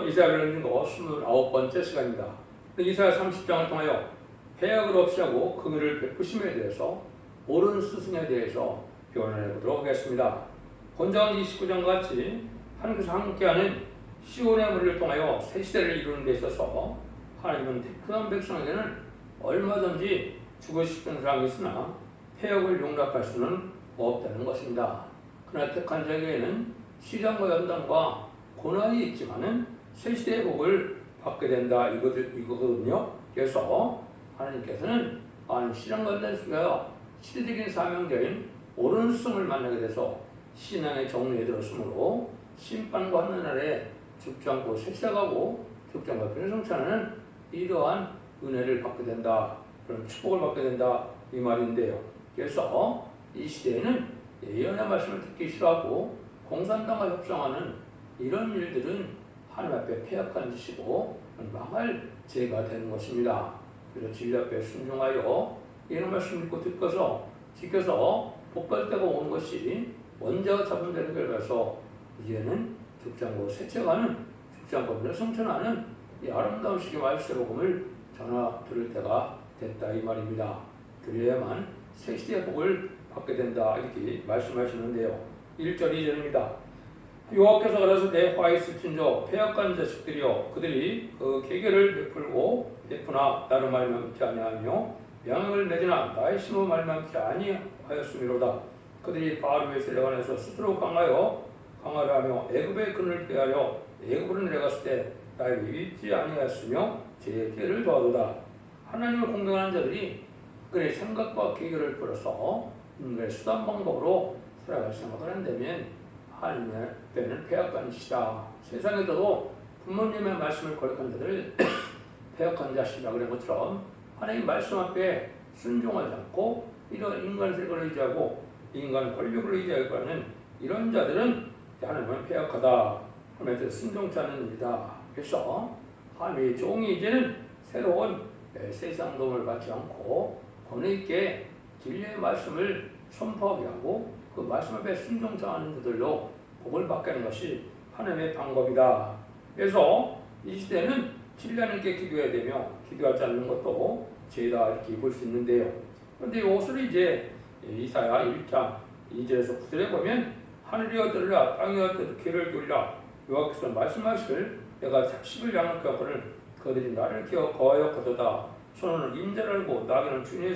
이사야를 읽는 거 29번째 시간입니다. 이사야 30장을 통하여 해악을 없이하고 긍휼을 베푸심에 대해서 옳은 스승에 대해서 변론해 보도록 하겠습니다. 본전 29장과 같이 하나님께서 함께하는 시온의 무리를 통하여 새 시대를 이루는 데 있어서 하나님은 택한 백성에게는 얼마든지 주고 싶은 사람이 있으나 해악을 용납할 수는 없다는 것입니다. 그러나 택한 자에게는 시련과 연단과 고난이 있지만은 새 시대의 복을 받게 된다 이거거든요. 그래서 하나님께서는 시련과 연단 속에서 시대적인 사명자인 옳은 스승을 만나게 돼서 신앙의 정리에 들었으므로 심판과 하는 날에 죽지 않고 새 시작하고 죽지 않고 변성차는 이러한 은혜를 받게 된다. 그런 축복을 받게 된다 이 말인데요. 그래서 이 시대에는 예언의 말씀을 듣기 싫어하고 공산당과 협상하는 이런 일들은 하나님 앞에 패역한 짓이고 망할 죄가 되는 것입니다. 그래서 진리 앞에 순종하여 예언의 말씀 믿고 지켜서 복받을 때가 오는 것이 원자가 잡은 되는 결과서 이제는 죽지 않고 세쳐가는 죽지 않고 성천하는 이 아름다운 시기 말씀의 복음을 전하 들을 때가 됐다 이 말입니다. 그래야만 새 시대의 복을 받게 된다 이렇게 말씀하시는데요. 1절 2절입니다. 여호와께서 그래서 내 화에 스친저 패역한 자식들이여 그들이 그 계계를 베푸나 나를 말미암지 아니하며 양을 맺으나 나의 심을 말미암지 아니하였음이로다. 그들이 바로의 세력 안에서 스스로 강하려 하며 애굽의 근을 빼하려 애굽으로 내려갔을 때 나의 믿지 아니하였으며 제 죄를 더하도다. 하나님을 공경하는 자들이 그의 생각과 계계를 풀어서 인간의 수단 방법으로 살아갈 생각을 한다면 하나님의 때는 패역한 짓이다. 세상에서도 부모님의 말씀을 거역한 자들을 패역한 자식이라 그런 것처럼 하나님 말씀 앞에 순종하지 않고 이런 인간 세력을 의지하고 인간 권력을 의지하는 이런 자들은 하나님은 패역하다 하면서 순종치 않는 일이다. 그래서 하나님의 종이 이제는 새로운 세상 도움을 받지 않고 권위 있게 진리의 말씀을 선포하게 하고 그 말씀 앞에 순종하는 자들로 복을 받게 하는 것이 하나님의 방법이다. 그래서 이 시대는 진리 하나님께 기도해야 되며 기도하지 않는 것도 죄다 이렇게 볼 수 있는데요. 그런데 이것을 이제 이사야 1장 2절에서 9절에 보면 하늘이여 들으라 땅이여 들으라 귀를 기울이라 여호와께서 말씀하시길 내가 작식을 양육하거늘 그들이 나를 기어 거하였거도다. 손은 임자를 알고 나귀는 주님의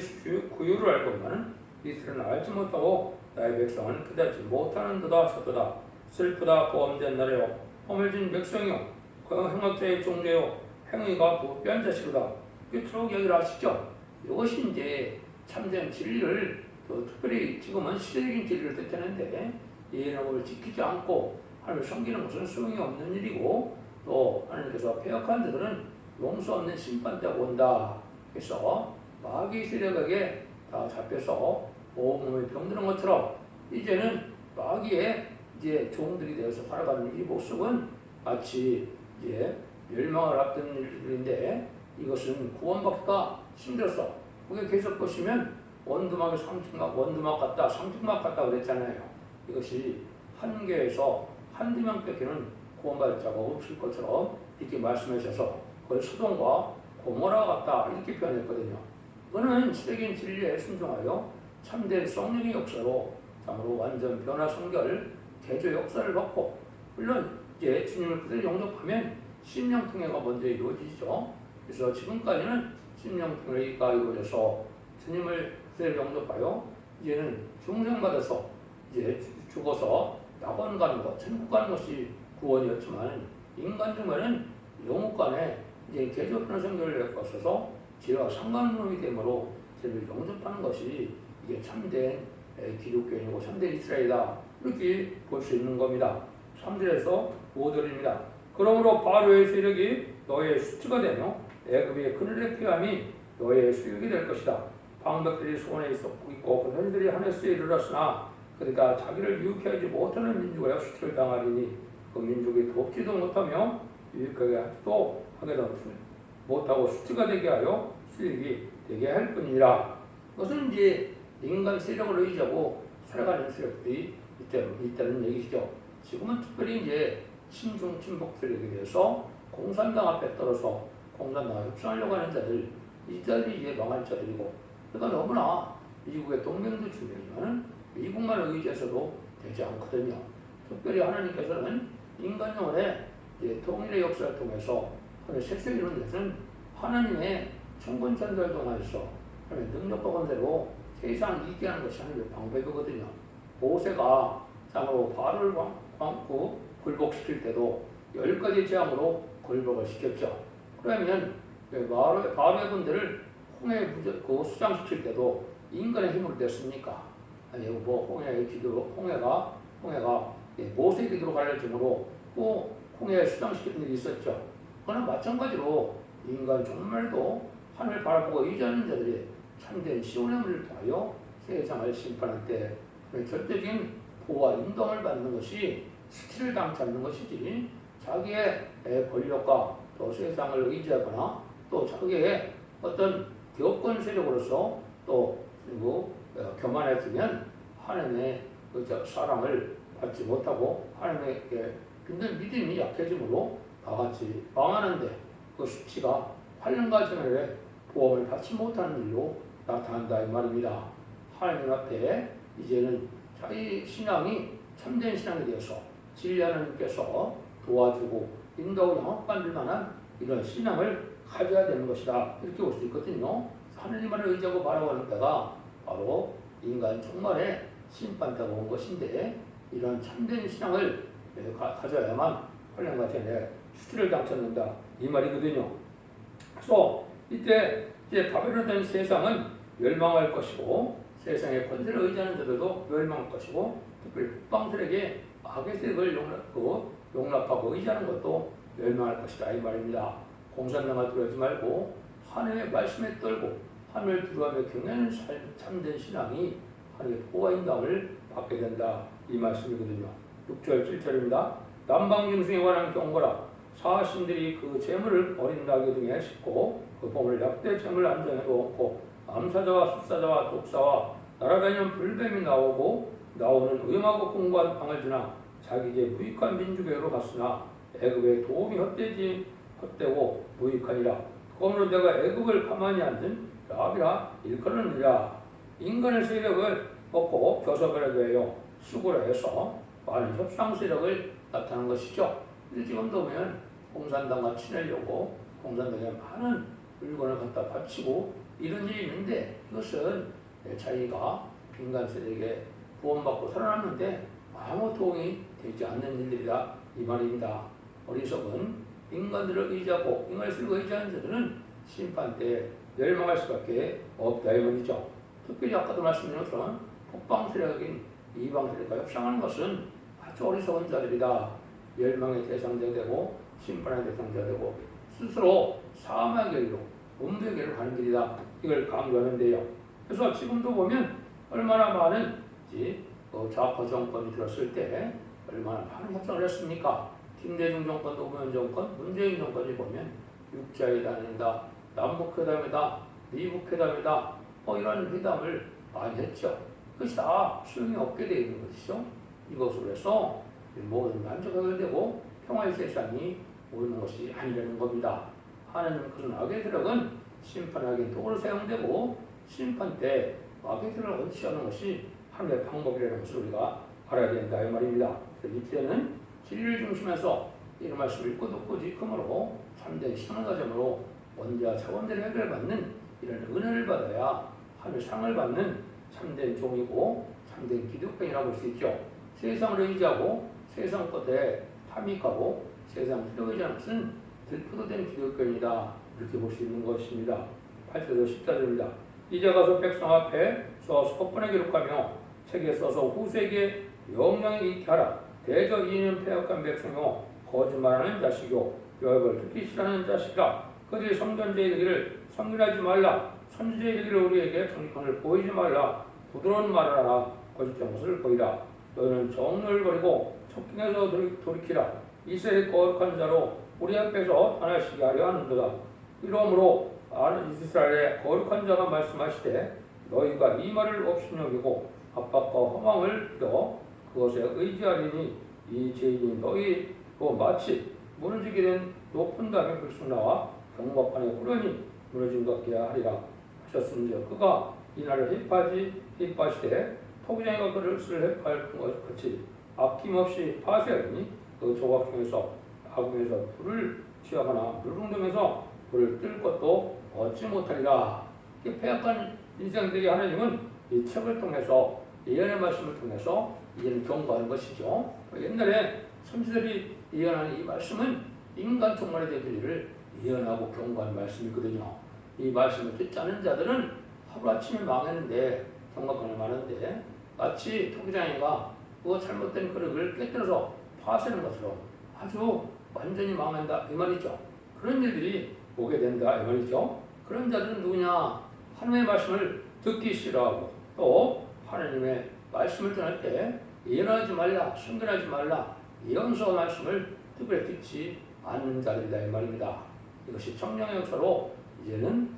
구유를 알고만은 이스라엘은 알지 못하고 나의 백성은 깨닫지 못하는도다 섰도다. 슬프다 보험된 날에요 허물진 백성이요 행악자의 종자요 행위가 부패한 자식이다. 끝으로 얘기를 하시죠. 이것이 이제 참된 진리를 또 특별히 지금은 시대적인 진리를 뜻하는데 예언을 지키지 않고 하나님을 섬기는 것은 소용이 없는 일이고 또 하나님께서 패역한 자들은 용서 없는 심판 때가 온다. 그래서 마귀 세력에게 다 잡혀서 온몸에 병드는 것처럼 이제는 마귀의 이제 종들이 되어서 살아가는 이 모습은 마치 이제 멸망을 앞둔 일들인데 이것은 구원받기가 힘들어서 그게 계속 보시면 원두막 같다 상중막 같다 그랬잖아요. 이것이 한 개에서 한두 명 뺏기는 구원받을 자가 없을 것처럼 이렇게 말씀하셔서 그걸 소돔과 고모라 같다 이렇게 표현했거든요. 이거는 시대적인 진리에 순종하여 참된 성령의 역사로 참으로 완전 변화 성결 개조 역사를 받고 물론 이제 주님을 그대로 영접하면 심령통회가 먼저 이루어지죠. 그래서 지금까지는 심령통회가 이루어져서 주님을 그대로 영접하여 이제는 중생받아서 이제 죽어서 낙원 가는 것, 천국 가는 것이 구원이었지만 인간 중에는 영국 간에 이제 개조 변화 성결을 거쳐서 죄와 상관론이 되므로 죄를 영접하는 것이 이게 참된 기독교인이고 참된 이스라엘이다. 이렇게 볼 수 있는 겁니다. 3절에서 5절입니다. 그러므로 바로의 세력이 너의 수치가 되며 애굽의 그늘의 피함이 너의 수육이 될 것이다. 방백들이 손에 있고 그 현들이 하늘에 이르렀으나 그러니까 자기를 유익하게 하지 못하는 민족에 수치를 당하리니 그 민족이 돕지도 못하며 유익하게 하지도 하게도 못하고 수치가 되게 하여 수익이 되게 할 뿐이라. 그것은 이제 인간 세력을 의지하고 살아가는 세력들이 있다는 얘기죠. 지금은 특별히 이제 친중 친북들에게 대해서 공산당 앞에 떨어서 공산당과 협상하려고 하는 자들, 이 자들이 이제 망할 자들이고, 그러니까 너무나 미국의 동맹도 중요하지만 미국만 의지해서도 되지 않거든요. 특별히 하나님께서는 인간 영혼의 통일의 역사를 통해서 세상 이루는 것은 하나님의 천군천사를 통해서 하나님의 능력과 권세로 세상을 이기게 하는 것이 하나님의 방법이거든요. 모세가 땅으로 바로를 굴복시킬 때도 10가지 재앙으로 굴복을 시켰죠. 그러면 바로의 군대를 홍해에 수장시킬 때도 인간의 힘으로 됐습니까? 아니 홍해가 모세의 기도로 갈라짐으로 또 홍해에 수장시키는 일이 있었죠. 그러나 마찬가지로 인간 정말도 하늘 바라보고 의지하는 자들이 참된 시온의 물을 통하여 세상을 심판할 때 절대적인 보호와 인도를 받는 것이 스틸을 당치 않는 것이지, 자기의 권력과 또 세상을 의지하거나 또 자기의 어떤 기업권 세력으로서 또 그리고 교만해지면 하나님의 사랑을 받지 못하고 하나님에게 근데 믿음이 약해짐으로 다 같이 망하는데 그 수치가 8년간 전에 보험을 받지 못하는 일로 나타난다 이 말입니다. 하나님 앞에 이제는 자기 신앙이 참된 신앙에 대해서 진리 하나님께서 도와주고 인도하고 영업받을 만한 이런 신앙을 가져야 되는 것이다, 이렇게 볼 수 있거든요. 하나님만을 의지하고 바라보는 때가 바로 인간 종말의 심판대가 온 것인데, 이런 참된 신앙을 가져야만 8년간 전에 수치를 당쳤는다 이 말이거든요. 그래서 이때 이제 바벨론 된 세상은 멸망할 것이고, 세상의 권세를 의지하는 자들도 멸망할 것이고, 특별히 북방들에게 악의 세력을 용납하고 의지하는 것도 멸망할 것이다 이 말입니다. 공산당을 두려워하지 말고 하나님의 말씀에 떨고 하늘을 두려워하며 경외하는 참된 신앙이 하나님의 보호와 인도함을 받게 된다 이 말씀이거든요. 6절 7절입니다. 남방짐승에 관한 경고라. 사신들이 그 재물을 어린 나귀 등에 싣고 그 보물 약대 재물 안장에 놓고 암사자와 숫사자와 독사와 날아다니는 불뱀이 나오는 위험하고 공고한 방을 지나 자기의 무익한 민족에로 갔으나 애굽의 도움이 헛되고 무익하니라. 그러므로 내가 애굽을 가만히 앉은 라비라 일컬었느니라. 인간의 세력을 먹고 교섭하려고 해요. 수고를 해서 많은 협상 세력을 나타낸 것이죠. 근데 지금도 보면 공산당과 친하려고 공산당에 많은 물건을 갖다 바치고 이런 일이 있는데, 이것은 자기가 인간 세력에 구원받고 살아났는데 아무 도움이 되지 않는 일들이다 이 말입니다. 어리석은 인간들을 의지하고 인간을 쓰고 의지하는 자들은 심판 때 멸망할 수밖에 없다 이 말이죠. 특별히 아까도 말씀드린 것처럼 북방 세력인 이방 세력과 협상하는 것은 아주 어리석은 자들이다. 멸망의 대상자가 되고 심판의 대상자가 되고 스스로 사망의 길로 음부의 길로 가는 길이다, 이걸 강조하는데요. 그래서 지금도 보면 얼마나 많은 좌파 정권이 들었을 때 얼마나 많은 협상을 했습니까? 김대중 정권, 노무현 정권, 문재인 정권이 보면 육자회담이다, 남북회담이다, 미북회담이다, 이런 회담을 많이 했죠. 그것이 다 소용이 없게 되어 있는 것이죠. 이것으로 해서 모든 만족하게 되고 평화의 세상이 오는 것이 아니라는 겁니다. 하나님은 그런 악의 세력은 심판하기 도구로 사용되고, 심판 때 악의 세력을 원치하는 것이 하나님의 방법이라는 것을 우리가 알아야 된다 이 말입니다. 이때는 진리를 중심해서 이런 말씀을 읽고 듣고 지금으로 참된 신앙을 가짐으로 원죄와 차원대로 해결받는 이런 은혜를 받아야 하늘 상을 받는 참된 종이고 참된 기독교인이라고 볼 수 있죠. 세상을 의지하고 세상 것에 탐닉하고 세상 의지하는 것은 들포도된 기독교인이다, 이렇게 볼 수 있는 것입니다. 8절에서 10절입니다. 이제 가서 백성 앞에 써서 헛번에 기록하며 책에 써서 후세에게 영영히 있게 하라. 대저 이는 패역한 백성이요 거짓말하는 자식이요 여호와를 듣기 싫어하는 자식이라. 그들이 성전제에 이르기를 성결하지 말라. 선지자에 이르기를 우리에게 정직함을 보이지 말라. 부드러운 말을 하라. 거짓된 것을 보이라. 너희는 정를 버리고 척경에서 돌이키라. 이스라엘 거룩한 자로 우리 앞에서 떠나시게 하려 하는도다. 이러므로 아는 이스라엘의 거룩한 자가 말씀하시되 너희가 이 말을 업신여기고 압박과 허망을 빌어 그것에 의지하리니 이 죄인이 너희 또 마치 무너지게 된 높은 담에 불쑥 나와 경박판에 후련히 무너진 것 같게 하리라 하셨음즉 그가 이날을 힙하시되 토기장이가 그를 힙할 것 같이 아낌없이 파쇄하니 그 조각 중에서 아궁에서 불을 취하거나 물웅덩에서 불을 뜰 것도 얻지 못하리라. 이 패역한 인생들에게 하나님은 이 책을 통해서 예언의 말씀을 통해서 이제는 경고하는 것이죠. 옛날에 선지자들이 예언하는 이 말씀은 인간 종말에 대한 일을 예언하고 경고하는 말씀이거든요. 이 말씀을 듣지 않은 자들은 하루아침에 망했는데 경각관을 많은데 마치 토기장이가 그 잘못된 그릇을 깨뜨려서 파쇄하는 것처럼 아주 완전히 망한다 이 말이죠. 그런 일들이 오게 된다 이 말이죠. 그런 자들은 누구냐? 하나님의 말씀을 듣기 싫어하고 또 하나님의 말씀을 전할 때 예언하지 말라, 순결하지 말라, 예언서 말씀을 특별히 듣지 않는 자들이다 이 말입니다. 이것이 청량의 역사로 이제는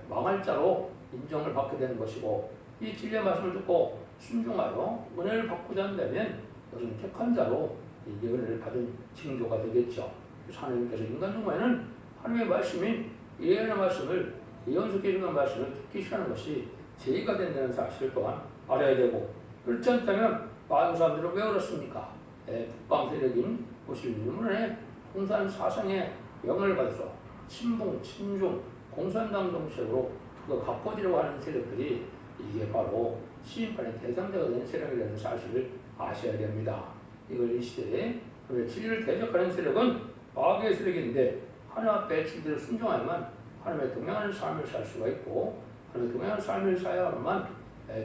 망할 자로 인정을 받게 되는 것이고 이 진리의 말씀을 듣고 순종하여 은혜를 받고자 한다면 이것은 택한 자로 이 은혜를 받은 징조가 되겠죠. 그래서 하나님께서 인간 중에는 하나님의 말씀인 예언의 말씀을 예언서에 있는 말씀을 듣기 싫어하는 것이 죄가 된다는 사실을 또한 알아야 되고 그렇지 않다면 많은 사람들은 왜 그렇습니까? 북방 세력인 무슬림문의 공산 사상의 영향을 받아서 친북, 친중, 공산당 정책으로 그거 바꿔지려고 하는 세력들이 이게 바로 시인판의 대상자가 되는 세력이라는 사실을 아셔야 됩니다. 이걸 이 시대에 진리를 대적하는 세력은 마귀의 세력인데 하나님 앞에 진리를 순종하야만 하나님의 동행하는 삶을 살 수가 있고 하나님의 동행하는 삶을 살아야만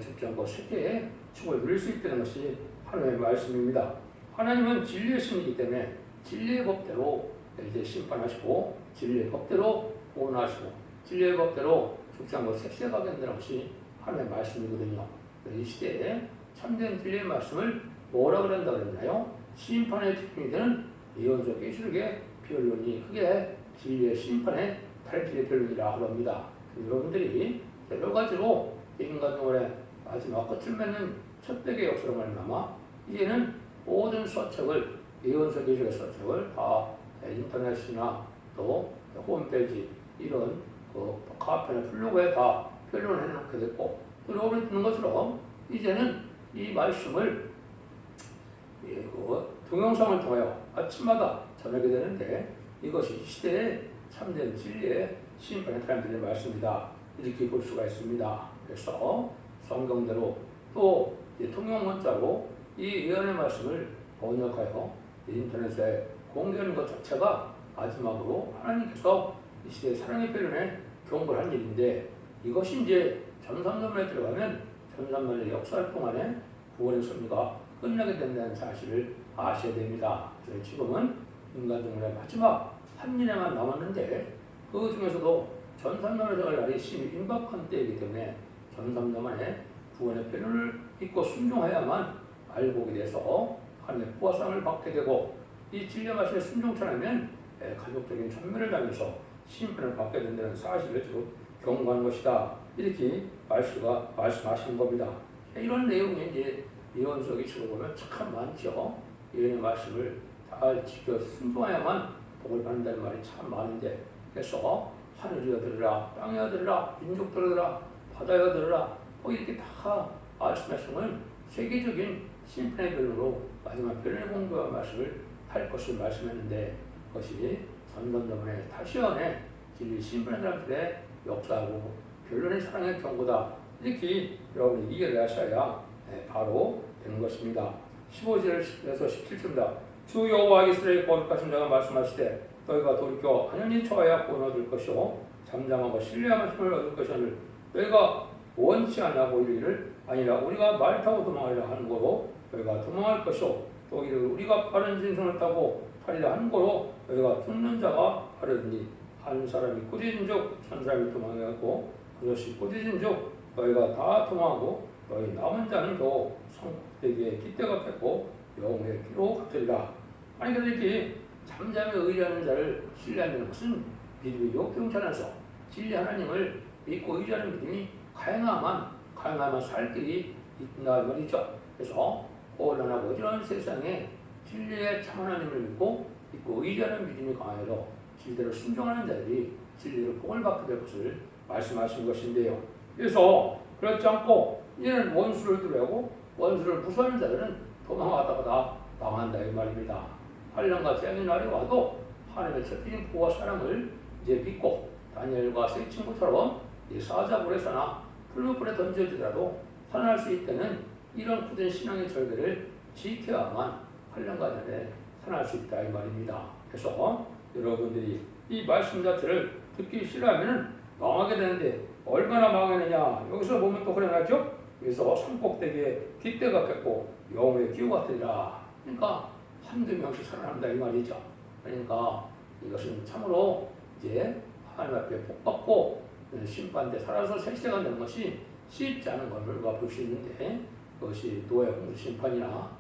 죽지 않고 세계에 축을 누릴 수 있다는 것이 하나님의 말씀입니다. 하나님은 진리의 신이기 때문에 진리의 법대로 이제 심판하시고 진리의 법대로 구원하시고 진리의 법대로 죽지 않고 색색하게 한다는 것이 하나님의 말씀이거든요. 이 시대에 참된 진리의 말씀을 뭐라 그런다 그랬나요? 심판의 집중이 되는 예언서 계시록의 변론이 그게 진리의 심판의 탈진의 변론이라 합니다. 여러분들이 여러 가지로 인간동안의 마지막 끝을 맺는 첫 백의 역사로 말미암아 이제는 모든 서책을 예언서 계시록의 서책을 다 인터넷이나 또 홈페이지 이런 카페나 블로그에 다 변론을 해놓게 됐고 또 여러분이 듣는 것처럼 이제는 이 말씀을 동영상을 통하여 아침마다 전하게 되는데 이것이 시대의 참된 진리의 심판의 타임들의 말씀이다 이렇게 볼 수가 있습니다. 그래서 성경대로 또 통용 문자로 이 예언의 말씀을 번역하여 인터넷에 공개하는 것 자체가 마지막으로 하나님께서 이 시대의 사랑의 표현에 경고를 한 일인데 이것이 이제 전삼년에 들어가면 전삼년의 역사 동안에 구원의 섭리가 끝나게 된다는 사실을 아셔야 됩니다. 그래서 지금은 인간 종말의 마지막 한 일에만 남았는데 그 중에서도 전삼년에 들어갈 날이 심히 임박한 때이기 때문에 전삼년만에 구원의 표현을 믿고 순종해야만 알고 오게 돼서 하나님의 보호상을 받게 되고 이 진리의 말씀에 순종치 않으면 가족적인 천멸을 당해서 심판을 받게 된다는 사실을 지금 경고하는 것이다. 이렇게 말씀하시는 겁니다. 이런 내용이 이제 예언서 기록을 보면 참 많죠. 예언의 말씀을 잘 지켜 순종해야만 복을 받는다는 말이 참 많은데 그래서 하늘이여 들으라, 땅이여 들으라, 민족들여 들으라, 바다여 들으라 이렇게 다 말씀하시면 세계적인 심판의 변론으로 마지막 변론의 공부와 말씀을 할 것을 말씀했는데 그것이 전전전에 다시 연해 진리 심판의 사람들의 역사하고 변론의 사랑의 경고다 이렇게 여러분이 이해를 하셔야 바로 되는 것입니다. 15절에서 17절입니다. 주 여호와 이스라엘 거룩하신 자가 말씀하시되 너희가 돌이켜 하나님 처하여 구원 얻을 것이요 잠잠하고 신뢰하며 힘을 얻을 것이오늘 너희가 원치 않냐고 이르기를 아니라 우리가 말 타고 도망하리라 하는 거로 너희가 도망할 것이요 또 이르기를 우리가 빠른 진성을 타고 타리라 하는 거로 너희가 죽는 자가 하려니 한 사람이 꾸짖은즉 천 사람이 도망하고 그것이 꾸짖은즉 너희가 다 도망하고 너희 남은 자는 겨우 성에게 깃대가 뺏고 영웅의 피로 갚으리라. 아니 그래서 이렇게 잠잠에 의지하는 자를 신뢰하는 것은 믿음이 역경치 않아서 진리 하나님을 믿고 의지하는 믿음이 가능하면 살 길이 있다 말이죠. 그래서 혼란하고 이런 세상에 진리의 참 하나님을 믿고 의지하는 믿음이 강해서 진리대로 순종하는 자들이 진리로 복을 받게 될 것을 말씀하신 것인데요. 그래서 그렇지 않고 이제는 원수를 두려고 원수를 무서워하는 자들은 도망하다가 다 망한다 이 말입니다. 환난과 재앙의 날이 와도 하나님의 천대인 보호와 사랑을 이제 믿고 다니엘과 세 친구처럼 이 사자굴에서나 풀무불에 던져지더라도 살아날 수 있다는 이런 굳은 신앙의 절개를 지켜야만 환난과 전에 살아날 수 있다 이 말입니다. 그래서 여러분들이 이 말씀 자체를 듣기 싫어하면 망하게 되는데 얼마나 망하느냐 여기서 보면 또 그래놨죠. 그래서 산꼭대기에 깃대가 겠고 영웅의 기호 같으리라. 그러니까 한두 명씩 살아난다 이 말이죠. 그러니까 이것은 참으로 이제 하나님 앞에 복받고 심판대 살아서 생시대가 되는 것이 쉽지 않은 것을 우리가 볼 수 있는데 그것이 노예 홍수 심판이나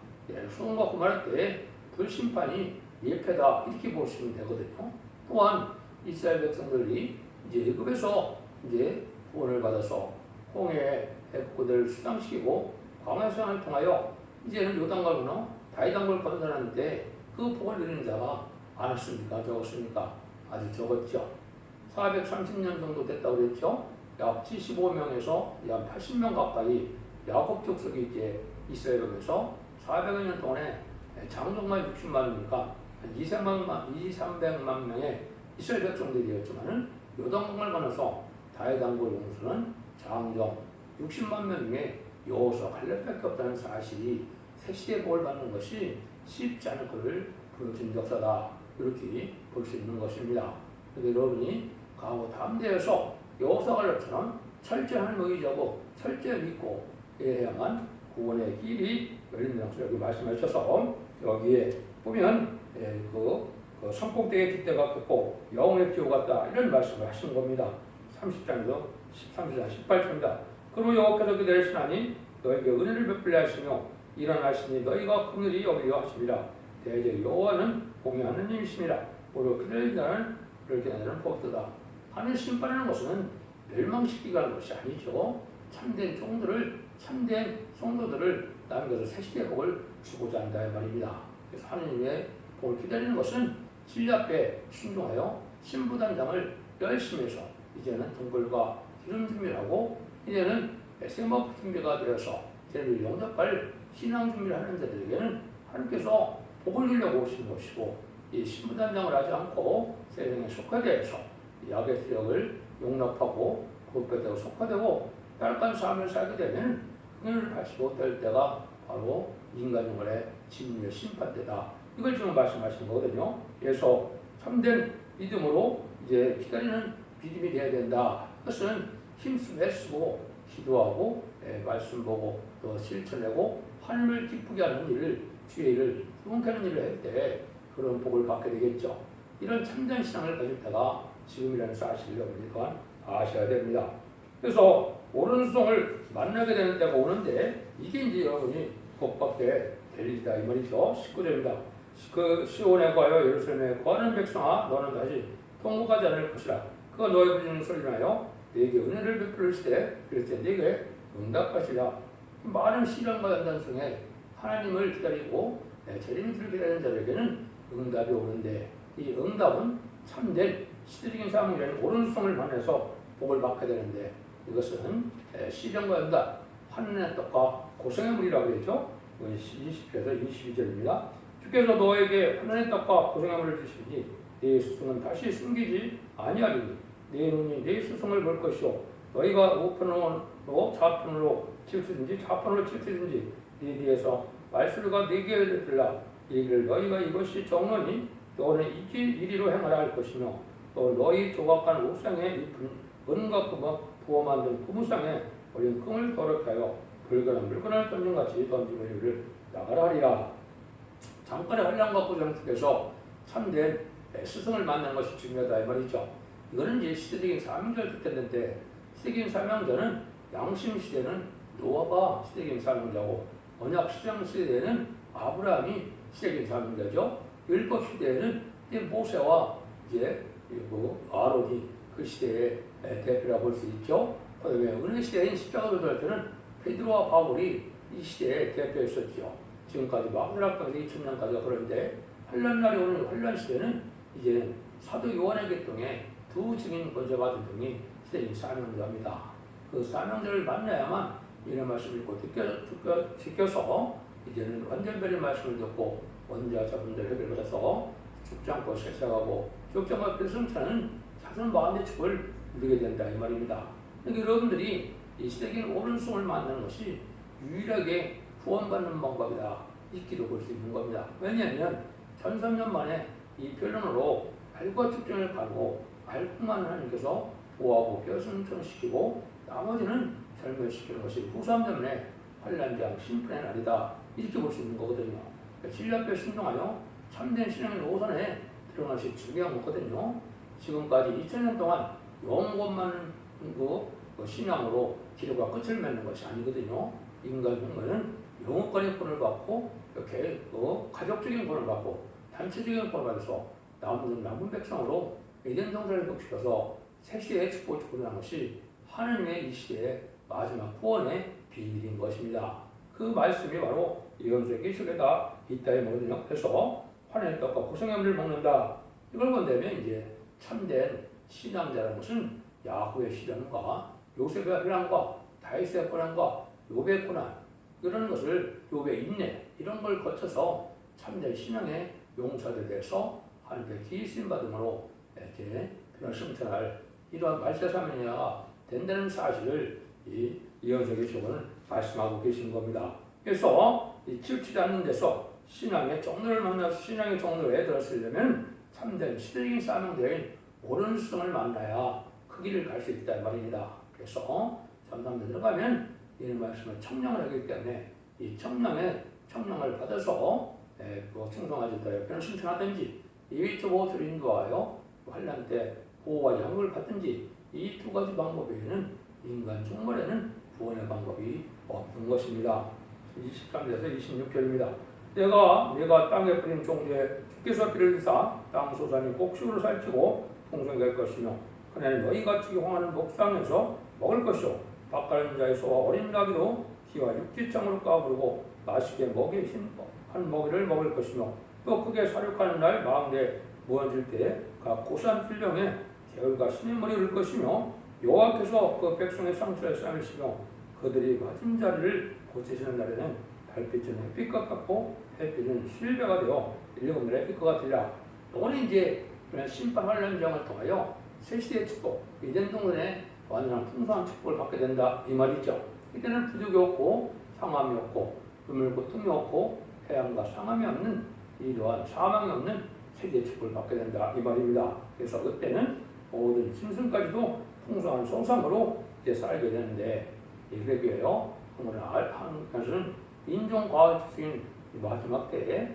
수능과 구말할 때 불심판이 예패다 이렇게 볼 수 있는 되거든요. 또한 이스라엘 백성들이 이제 애굽에서 이제 구원을 받아서 홍해의 애국들을 수상시키고 광야생활을 통하여 이제는 요단강 건너 다이강을 건너는데 그 복을 누리는 자가 많았습니까? 적었습니까? 아주 적었죠. 430년 정도 됐다고 그랬죠. 약 75명에서 약 80명 가까이 야곱 족속이 이제 이스라엘에서 400여 년 동안에 장정만 60만이니까 한 200~300만 명의 이스라엘 백성들이 되었지만은 요단강을 건너서 다이강굴 용수는 장정 60만 명 중에 여호수아 갈렙밖에 없다는 사실이 새시대의 복을 받는 것이 쉽지 않을 것을 보여준 역사다 이렇게 볼 수 있는 것입니다. 그런데 여러분이 강하고 담대해서 여호수아 갈렙처럼 철저히 하나님을 의지하고 철저히 믿고 해야만 구원의 길이 열린다고 여기 말씀하셔서 여기에 보면 그 산꼭대기에 깃대가 겠고 영웅의 기호 같다 이런 말씀을 하시는 겁니다. 30장에서 13장 18절입니다. 그러므로 여호와께서 그들의 신하니 너에게 은혜를 베풀려 하시며 일어나시니 너희가 긍휼히 여기려 하심이라. 대제 여호와는 공의하는 하나님이심이라. 오히려 그들의 자는 그렇게 하는 법도다. 하늘 심판하는 것은 멸망시키기 하는 것이 아니죠. 참된 종들을 참된 성도들을 남겨서 새시대의 복을 주고자 한다 이 말입니다. 그래서 하느님의 복을 기다리는 것은 진리 앞에 순종하여 신부단장을 열심히 해서 이제는 등불과 기름 준비를 하고 이제는 생목 준비가 되어서 이제는 영접할 신앙 준비를 하는 자들에게는 하나님께서 복을 주려고 오신 것이고 이 신부단장을 하지 않고 세상에 속화되어서 약의 세력을 용납하고 그것에 속화되고 약간 삶을 살게 되면 그를 받지 못할 때가 바로 인간생활의 진리의 심판대다. 이걸 지금 말씀하시는 거거든요. 그래서 참된 믿음으로 이제 기다리는 믿음이 되어야 된다. 그것은 힘쓰고 애쓰고 기도하고 말씀 보고 또 실천하고 하나님을 기쁘게 하는 일을 주의 일을 부흥하는 일을 할 때 그런 복을 받게 되겠죠. 이런 참된 신앙을 가질 때가 지금이라는 사실을 여러분이 또한 아셔야 됩니다. 그래서 옳은 수송을 만나게 되는 때가 오는데 이게 이제 여러분이 복받게 될 일이다 이 말이죠. 19절입니다. 그 시온에 거하여 예루살렘에 거하는 백성아 너는 다시 통곡하지 않을 것이라. 그가 너의 부르짖는 소리를 하여 네게 은혜를 베풀으시되 그럴 때 네게 응답하시라. 많은 시련과 연단성에 하나님을 기다리고 재림을 기다리는 자들에게는 응답이 오는데 이 응답은 참된 시대적인 삶이라는 옳은 수송을 만나서 복을 받게 되는데 이것은 시련과 연단, 환난의 떡과 고생의 물이라고 그랬죠. 20절에서 22절입니다. 주께서 너에게 환난의 떡과 고생의 물을 주시니 네 수송은 다시 숨기지 아니하리니 네 눈이 네 수송을 볼 것이요 너희가 우편으로 좌편으로 치우치든지 좌편으로 치우치든지 네 뒤에서 말소리가 네게 들라 이를 너희가 이것이 정언이 너는 이리로 행하라 할 것이며 또 너희 조각한 옥상에 잎은 은과 금과 부어 만든 부무상에 어린 끈을 더럽혀요 불건한 물건을 던진같이 던지는 일을 나가라 하리라. 잠깐의 환난과 고생 속에서 참된 스승을 만나는 것이 중요하다 이 말이죠. 이거는 이제 시대적인 사명자를 뜻했는데 시대적인 사명자는 양심 시대는 노아가 시대적인 사명자고 언약 시장 시대에는 아브라함이 시대적인 사명자죠. 율법 시대에는 모세와 이제 아론이 그 시대의 대표라고 볼 수 있죠. 그다음에 은혜 시대인 십자가 도할 때는 베드로와 바울이 이 시대의 대표였었죠. 지금까지 마그라까지 2000년까지가 그런데 환란날이 오는 환란 시대는 이제는 사도 요한의 계통에 두 증인 권세받은 종이 시대인 사명자입니다. 그 사명자를 만나야만 이런 말씀을 읽고 지켜서 이제는 완전별의 말씀을 듣고 원자 자분들 회개를 받아서 죽지 않고 세상하고 죽지 않고 пер성차는 자손 마음의 축을 누리게 된다 이 말입니다. 그러니까 여러분들이 이 시대적인 오른송을 만나는 것이 유일하게 구원받는 방법이다. 있기도 볼 수 있는 겁니다. 왜냐하면 1300년 만에 이 변론으로 알과 축전을 가고 알뿐만 하나님께서 보호하고 뼈순천시키고 나머지는 절멸시키는 것이 후삼전에 환란장 심판의 날이다. 이렇게 볼 수 있는 거거든요. 진리 앞에 순종하여 참된 신앙의 노선에 들어가시 중요한 거거든요. 지금까지 2000년 동안 영원 많은 그 신앙으로 기록과 끝을 맺는 것이 아니거든요. 인간 흉내는 영혼권의 권을 받고 이렇게 가족적인 권을 받고 단체적인 권을 받아서 남은 백성으로 에덴 동산을 회복시켜서 새 시대의 축복을 주고자 것이 하나님의 이 시대의 마지막 구원의 비밀인 것입니다. 그 말씀이 바로 예언서의 기술에다 있다의 뭐거든요. 그래서 하나님의 떡과 고생의 물을 먹는다. 이걸 본다면 이제 참된 신앙자라는 것은 야후의 시련과 요셉의 회랑과 다윗의 고난과 욥의 고난 이런 것을 욥의 인내 이런 걸 거쳐서 참된 신앙의 용사들에 대해서 하나님께 기신 받음으로 이렇게 승천할 이러한 말세사명자가 된다는 사실을 이 예언서의 기록은 말씀하고 계신 겁니다. 그래서 이 치우치지 않는 데서 신앙의 종로를 만나서 신앙의 종로에 들어서려면 참된 시대적인 사명자인 옳은 스승을 만나야 그 길을 갈 수 있다 이 말입니다. 그래서 전담대 들어가면 이런 말씀을 청량을 하기 때문에 이 청량을 받아서 충성하셨다 옆에는 신청하든지 이쪽으로 인도하여 환란 때 보호와 양육을 받든지 이 두 가지 방법 외에는 인간 종말에는 구원의 방법이 없는 것입니다. 23절에서 26절입니다. 내가 땅에 뿌린 종류에 주께서 비를 주사 땅 소산이 곡식으로 살찌고 풍성할 것이며 그날에 너희같이 홍하는 목상에서 먹을 것이요 밭가는 자의 소와 어린 나귀도 기와 육지창으로 까부르고 맛있게 한 먹이를 먹을 것이며 또 크게 사륙하는 날 마음에 무너질 때 각 고산 필령에 개울과 신의 머리를 을 것이며 여호와께서 그 백성의 상처에 쌓으시며 그들이 맞은 자리를 고치시는 날에는 달빛은 햇빛과 같고 햇빛은 실배가 되어 일곱 날의 빛과 같으리라. 이거는 이제 심판 환란장을 통하여 새시대의 축복, 이전 동안에 완전한 풍성한 축복을 받게 된다 이 말이죠. 이때는 부족이 없고 상함이 없고 눈물 고통이 없고 해함과 상함이 없는 이러한 사망이 없는 세계의 축복을 받게 된다 이 말입니다. 그래서 그때는 모든 짐승까지도 풍성한 소상으로 이제 살게 되는데 이래도요. 오늘 한편은 인종과의 특징인 마지막 때에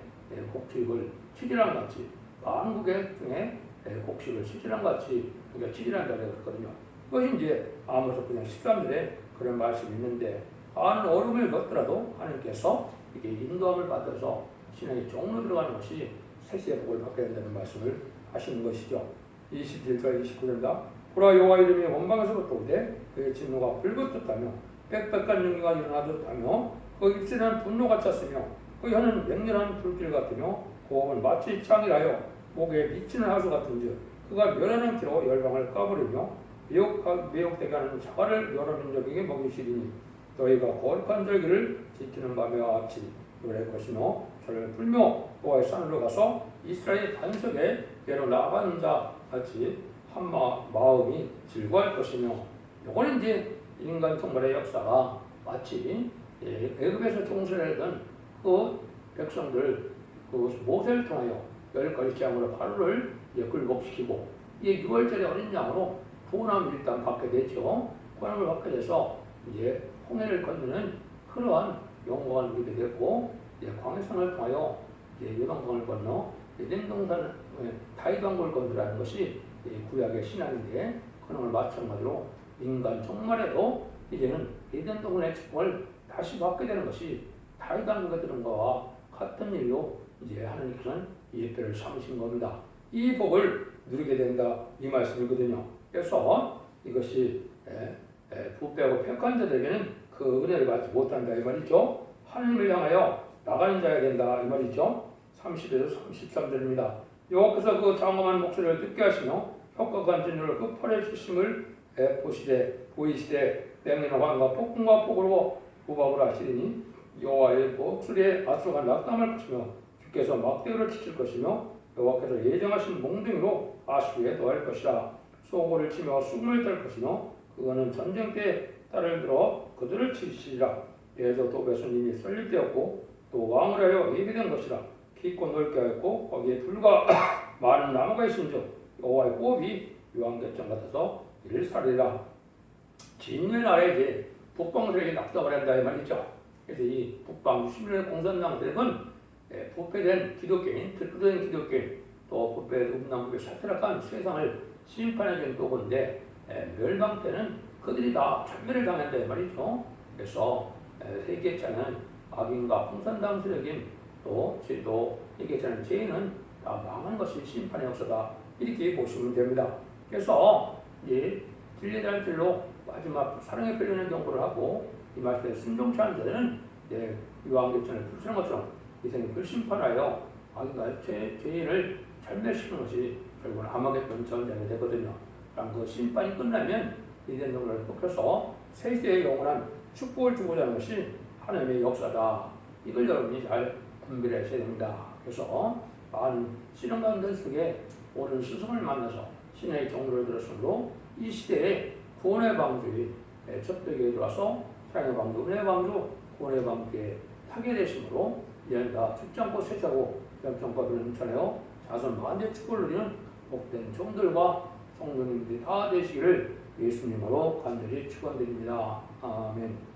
곡식을 치질랑 같이 만국의 중에 곡식을 치질랑 같이 그러니까 치질한 자리가 그렇거든요. 그것이 이제 아모스 9장 13절에 그런 말씀이 있는데 한 어려움을 겪더라도 하나님께서 이게 인도함을 받아서 신앙의 종로 들어가는 것이 새시의 복을 받게 된다는 말씀을 하시는 것이죠. 27절 29절입니다. 보라 여호와 이름이 원방에서부터 오되 그의 진노가 불붙었다며 빽빽한 능기가 일어나졌다며 그 입술은 분노가 찼으며 그 혀는 맹렬한 불길 같으며 고음은 마치 창이라여 목에 미치는 하수 같은즉 그가 멸하는 피로 열방을 까버리며 미혹되게 하는 자갈을 여러 민족에게 먹이시리니 너희가 거룩한 절기를 지키는 밤에와 같이 노래할 것이며 저를 불며 여호와의 산으로 가서 이스라엘 반석에 예로 나가는 자 같이 한 마음이 즐거워할 것이며 요거는 이제 인간 통발의 역사가 마치 애굽에서 종살이하던 그 백성들 그 모세를 통하여 열 가지 재앙으로 바로를 굴복시키고 이제 6월절에 어린 양으로 부원함을 일단 받게 되죠. 부원함을 받게 돼서 이제 홍해를 건너는 그러한 영광을 누리게 됐고 이제 광해성을 통하여 이제 요단강을 건너 에덴 동산 다윗왕국을 건너라는 것이 구약의 신앙인데 그놈을 마찬가지로 인간 종말에도 이제는 에덴 동산의 축복을 다시 받게 되는 것이 다윗왕국에 들은 것과 같은 일로 이제 하나님께서는 예배를 삼으신 겁니다. 이 복을 누리게 된다 이 말씀이거든요. 그래서 이것이 부패하고 폐역한 자들에게는 그 은혜를 받지 못한다 이 말이죠. 하나님을 향하여 나가는 자가 된다 이 말이죠. 30에서 33절입니다. 여호와께서 그 장엄한 목소리를 듣게 하시며 혁과 진노를 그 팔에 주심을 보이시되 맹인의 환과 폭풍과 폭우로 구박을 하시리니 여호와의 목소리에 아수가 낙담할 것이며 주께서 막대기를 치실 것이며 여호와께서 예정하신 몽둥이로 아수르에 더할 것이라. 소고를 치며 수금을 떨 것이며 그거는 전쟁 때 딸을 들어 그들을 치시리라. 에서 도벳은 이미 설립되었고 또 왕을 하여 예비된 것이라. 깊고 넓게 하였고 거기에 불과 많은 나무가 있은즉 여호와의 호흡이 유황객장 같아서 이를 살리라. 진노의 날에 이제 북방 세력이 낙담을 한다 이 말이죠. 그래서 이 북방 61년 공산당 세력은 부패된 기독교인, 특수된 기독교인, 또 부패 음란부패 사태락한 세상을 심판해준 도구인데 멸망 때는 그들이 다 전멸을 당한다 이 말이죠. 그래서 세계차는 악인과 공산당 세력인 또 세계차는 죄인은 다 망한 것이 심판의 역사다 이렇게 보시면 됩니다. 그래서 이제 진리라는 길로 마지막 사랑에 끌리는 경고를 하고 이 말씀에 순종치 않은 자들은 유황객전을 풀치는 것처럼 이생에 불심판하여 악인과 죄인을 절멸시키는 것이 결국은 아마겟돈 전쟁이 되거든요. 그럼 그 심판이 끝나면 이된 정도를 뽑혀서 세세의 영원한 축복을 주고자 하는 것이 하나님의 역사다. 이걸 여러분이 잘 분별하셔야 됩니다. 그래서 많은 신앙 가운데 속에 옳은 스승을 만나서 신의 정도를 들었으므로 이 시대에 구원의 방주의 첩벽에 들어와서 사랑의 방주, 은혜의 방주, 구원의 방주에 타게 되심으로 이제는 다 죽지 않고 쇠차고 영정법을 넘쳐내어 자손 만대 축복을 누리는 복된 종들과 성도님들이 다 되시기를 예수님으로 간절히 축원드립니다. 아멘.